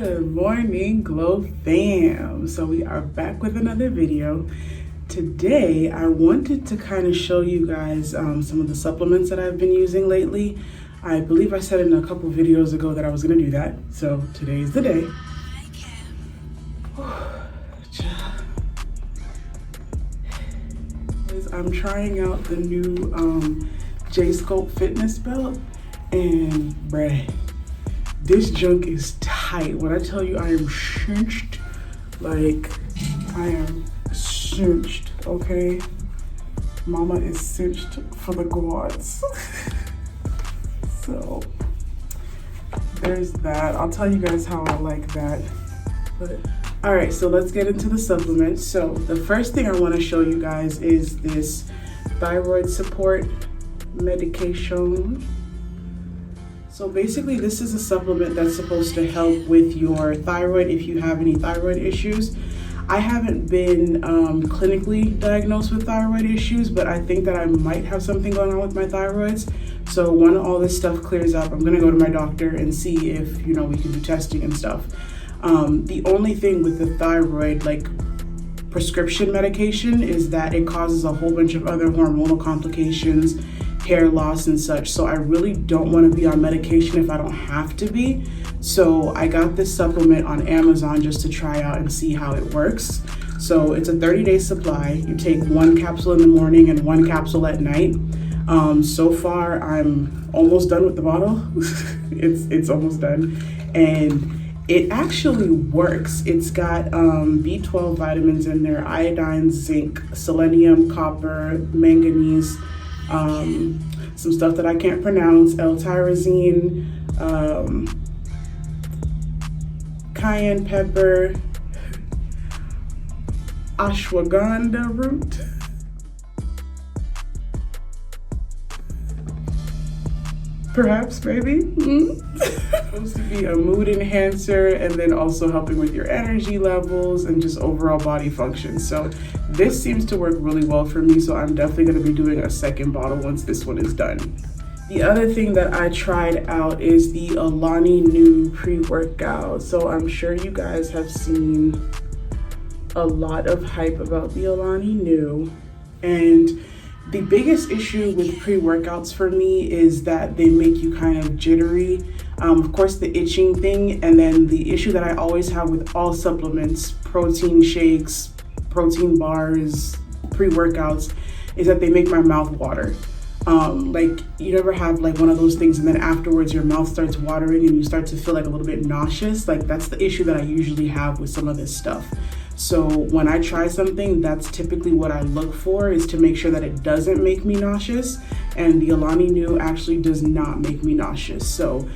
Good morning, Glow fam. So we are back with another video. Today I wanted to kind of show you guys some of the supplements that I've been using lately. I believe I said in a couple videos ago that I was going to do that, so today's the day. I'm trying out the new JSculpt Fitness Belt, and bruh, this junk is tight. When I tell you I am cinched, like I am cinched, okay? Mama is cinched for the quads. So there's that. I'll tell you guys how I like that. But all right, so let's get into the supplements. So the first thing I want to show you guys is this thyroid support medication. So basically this is a supplement that's supposed to help with your thyroid if you have any thyroid issues. I haven't been clinically diagnosed with thyroid issues, but I think that I might have something going on with my thyroids. So when all this stuff clears up, I'm gonna go to my doctor and see if, you know, we can do testing and stuff. The only thing with the thyroid, like prescription medication, is that it causes a whole bunch of other hormonal complications, hair loss and such. So I really don't want to be on medication if I don't have to be. So I got this supplement on Amazon just to try out and see how it works. So it's a 30-day supply. You take 1 capsule in the morning and 1 capsule at night. So far I'm almost done with the bottle. it's almost done, and it actually works. It's got B12 vitamins in there, iodine, zinc, selenium, copper, manganese, some stuff that I can't pronounce, L-tyrosine, cayenne pepper, ashwagandha root, perhaps, maybe. Supposed to be a mood enhancer, and then also helping with your energy levels and just overall body function. So this seems to work really well for me, so I'm definitely going to be doing a second bottle once this one is done. The other thing that I tried out is the Alani Nu pre-workout. So I'm sure you guys have seen a lot of hype about the Alani Nu, and the biggest issue with pre-workouts for me is that they make you kind of jittery. Of course, the itching thing, and then the issue that I always have with all supplements, protein shakes, protein bars, pre-workouts, is that they make my mouth water. Like, you never have like one of those things and then afterwards your mouth starts watering and you start to feel like a little bit nauseous. Like, that's the issue that I usually have with some of this stuff. So when I try something, that's typically what I look for, is to make sure that it doesn't make me nauseous. And the Alani Nu actually does not make me nauseous. So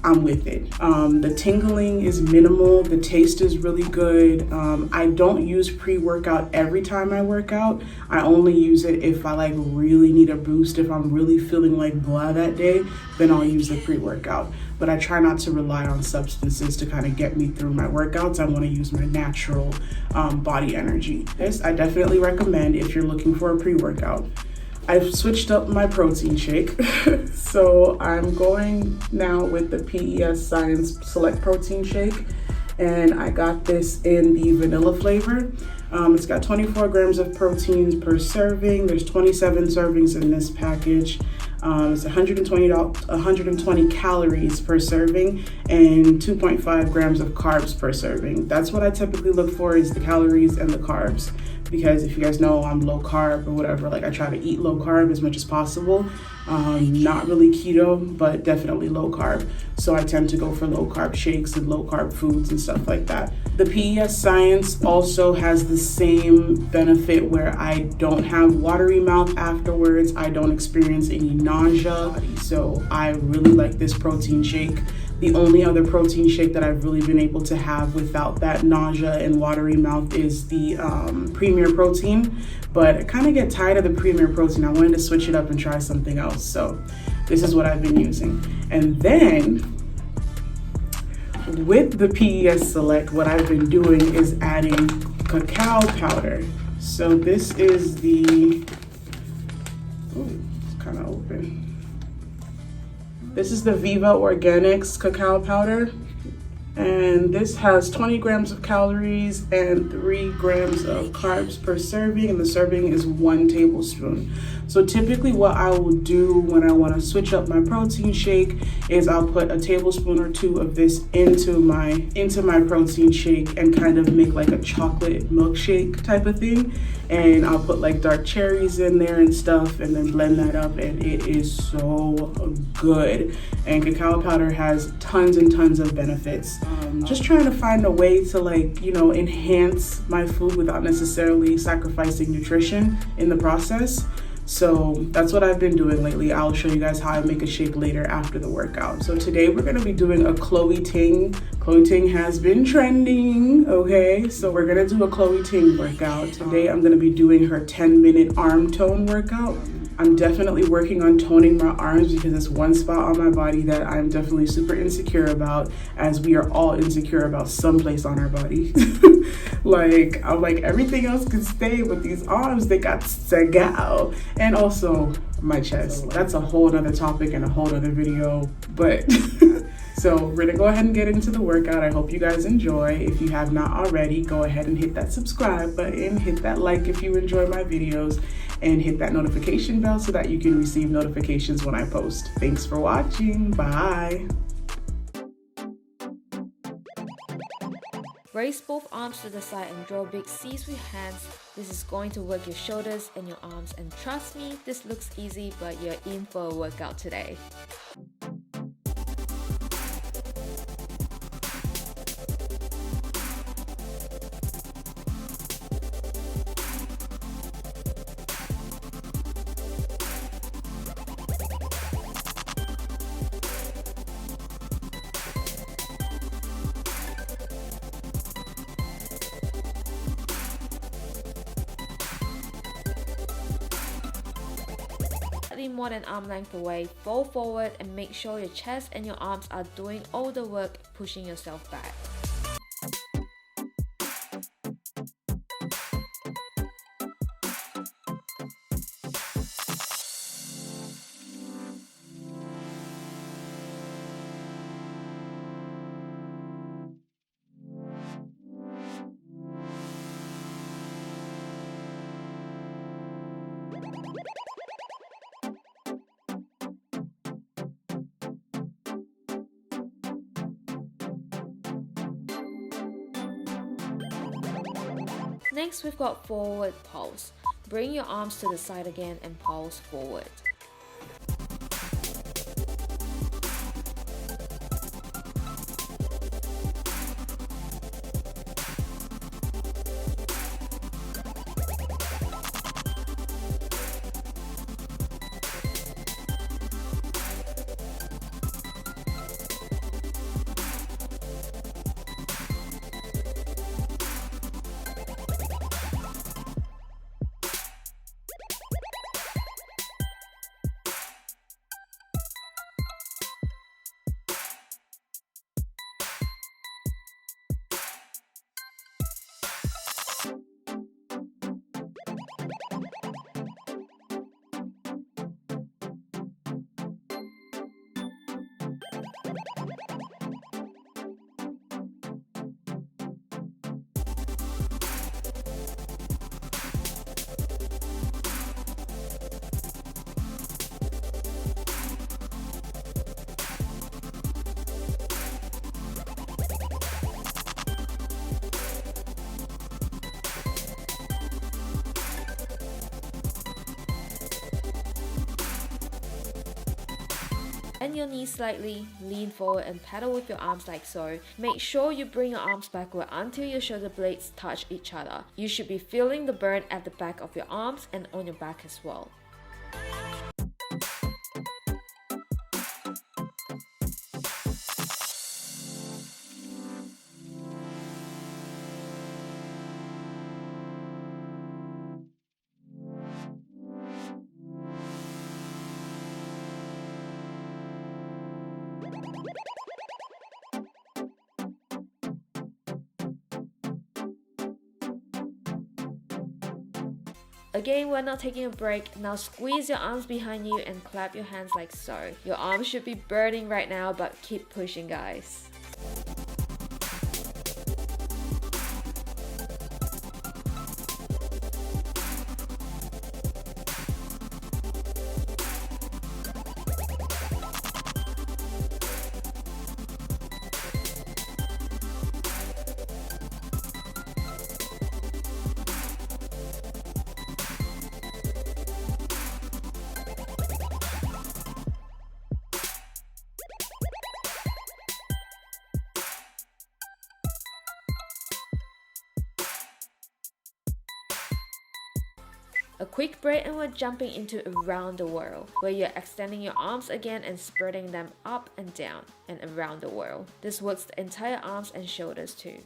I'm with it. The tingling is minimal. The taste is really good. I don't use pre-workout every time I work out. I only use it if I like really need a boost. If I'm really feeling like blah that day, then I'll use the pre-workout. But I try not to rely on substances to kind of get me through my workouts. I want to use my natural body energy. This I definitely recommend if you're looking for a pre-workout. I've switched up my protein shake. So I'm going now with the JSculpt Select Protein Shake, and I got this in the vanilla flavor. It's got 24 grams of protein per serving. There's 27 servings in this package. It's 120 calories per serving and 2.5 grams of carbs per serving. That's what I typically look for, is the calories and the carbs. Because if you guys know, I'm low carb or whatever, like I try to eat low carb as much as possible. Not really keto, but definitely low carb. So I tend to go for low carb shakes and low carb foods and stuff like that. The JSculpt also has the same benefit where I don't have watery mouth afterwards. I don't experience any nausea. So I really like this protein shake. The only other protein shake that I've really been able to have without that nausea and watery mouth is the Premier Protein, but I kind of get tired of the Premier Protein. I wanted to switch it up and try something else, so this is what I've been using. And then with the PES Select, what I've been doing is adding cacao powder. So this is the, oh, it's kind of open. This is the Viva Organics cacao powder. And this has 20 grams of calories and 3 grams of carbs per serving, and the serving is 1 tablespoon. So typically what I will do when I want to switch up my protein shake is I'll put a tablespoon or 2 of this into my protein shake and kind of make like a chocolate milkshake type of thing. And I'll put like dark cherries in there and stuff and then blend that up, and it is so good. And cacao powder has tons and tons of benefits. Just trying to find a way to, like, you know, enhance my food without necessarily sacrificing nutrition in the process. So that's what I've been doing lately. I'll show you guys how I make a shake later after the workout. So today we're gonna be doing a Chloe Ting. Chloe Ting has been trending, okay? So we're gonna do a Chloe Ting workout. Today I'm gonna be doing her 10-minute arm tone workout. I'm definitely working on toning my arms because it's one spot on my body that I'm definitely super insecure about, as we are all insecure about some place on our body. Like, I'm like, everything else can stay, but these arms, they got to go. And also my chest. That's a whole other topic and a whole other video, but so we're gonna go ahead and get into the workout. I hope you guys enjoy. If you have not already, go ahead and hit that subscribe button, hit that like if you enjoy my videos, and hit that notification bell so that you can receive notifications when I post. Thanks for watching. Bye. Raise both arms to the side and draw big C's with hands. This is going to work your shoulders and your arms, and trust me, this looks easy, but you're in for a workout today. More than arm length away, fold forward and make sure your chest and your arms are doing all the work, pushing yourself back. Next, we've got forward pulse. Bring your arms to the side again and pulse forward. Bend your knees slightly, lean forward and pedal with your arms like so. Make sure you bring your arms backward until your shoulder blades touch each other. You should be feeling the burn at the back of your arms and on your back as well. Again, we're not taking a break. Now squeeze your arms behind you and clap your hands like so. Your arms should be burning right now, but keep pushing, guys. A quick break and we're jumping into around the world, where you're extending your arms again and spreading them up and down and around the world. This works the entire arms and shoulders too.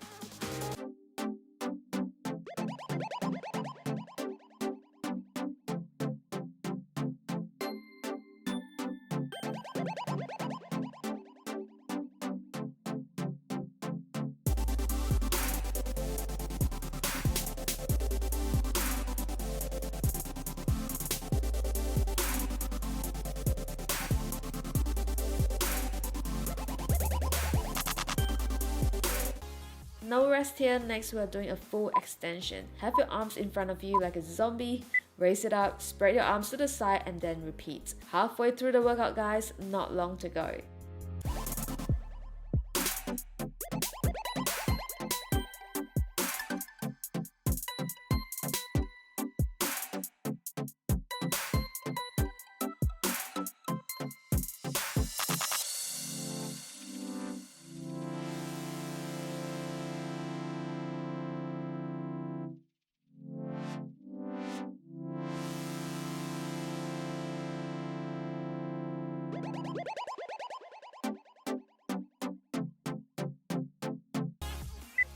No rest here. Next we are doing a full extension. Have your arms in front of you like a zombie, raise it up, spread your arms to the side and then repeat. Halfway through the workout guys, not long to go.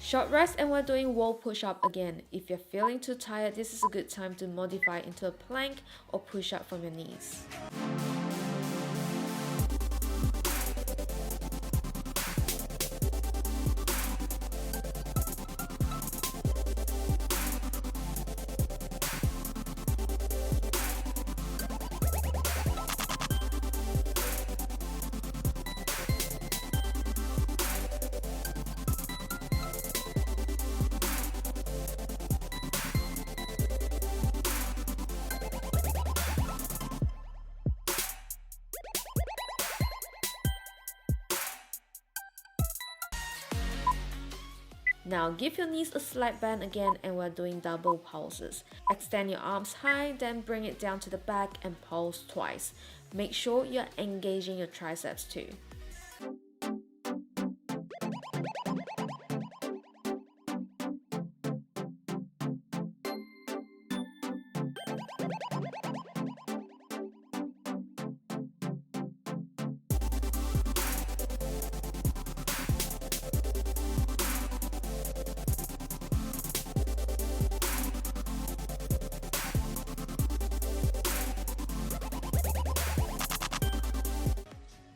Short rest and we're doing wall push-up again. If you're feeling too tired, this is a good time to modify into a plank or push-up from your knees. Now give your knees a slight bend again and we're doing double pulses. Extend your arms high, then bring it down to the back and pulse twice. Make sure you're engaging your triceps too.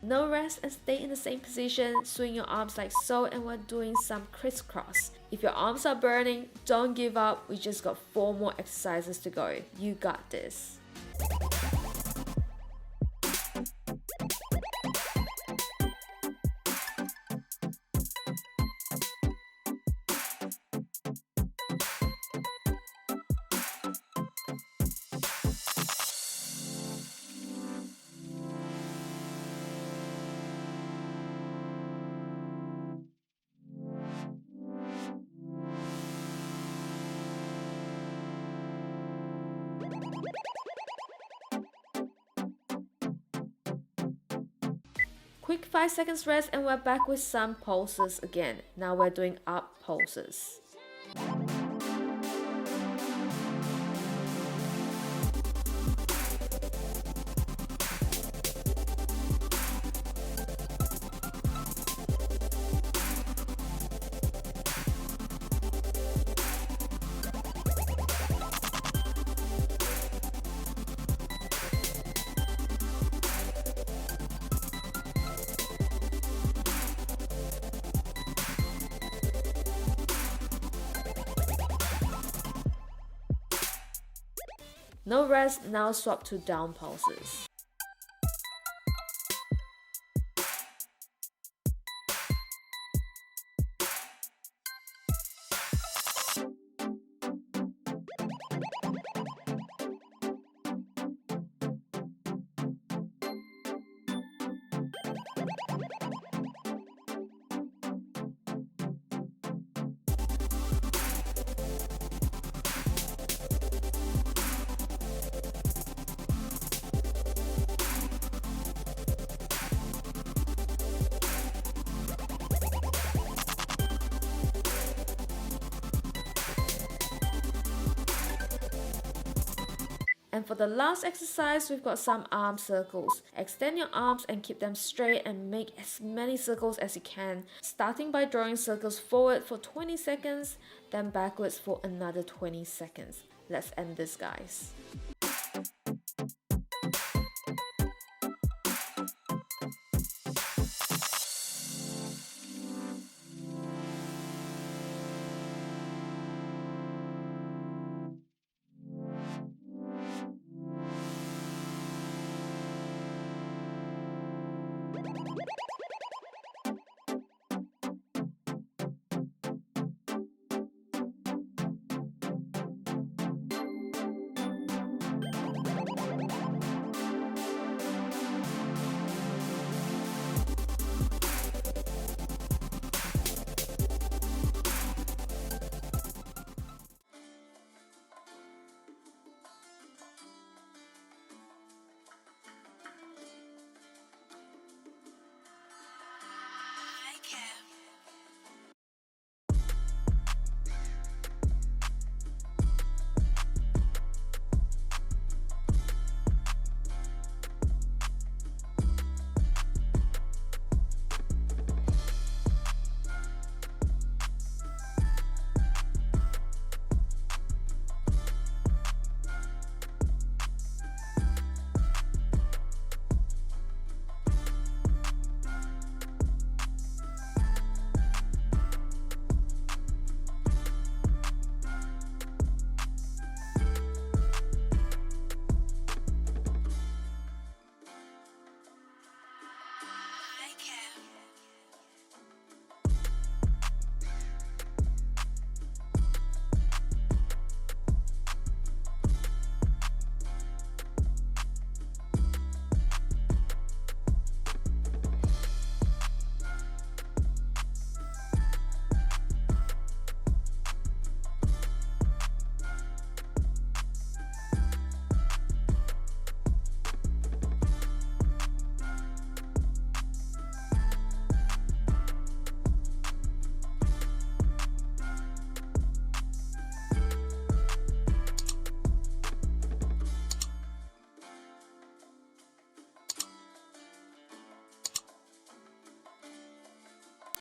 No rest and stay in the same position. Swing your arms like so and we're doing some crisscross. If your arms are burning, don't give up. We just got 4 more exercises to go. You got this. Quick 5 seconds rest and we're back with some pulses again. Now we're doing up pulses. No rest, now swap to down pulses. And for the last exercise, we've got some arm circles. Extend your arms and keep them straight and make as many circles as you can, starting by drawing circles forward for 20 seconds, then backwards for another 20 seconds. Let's end this, guys.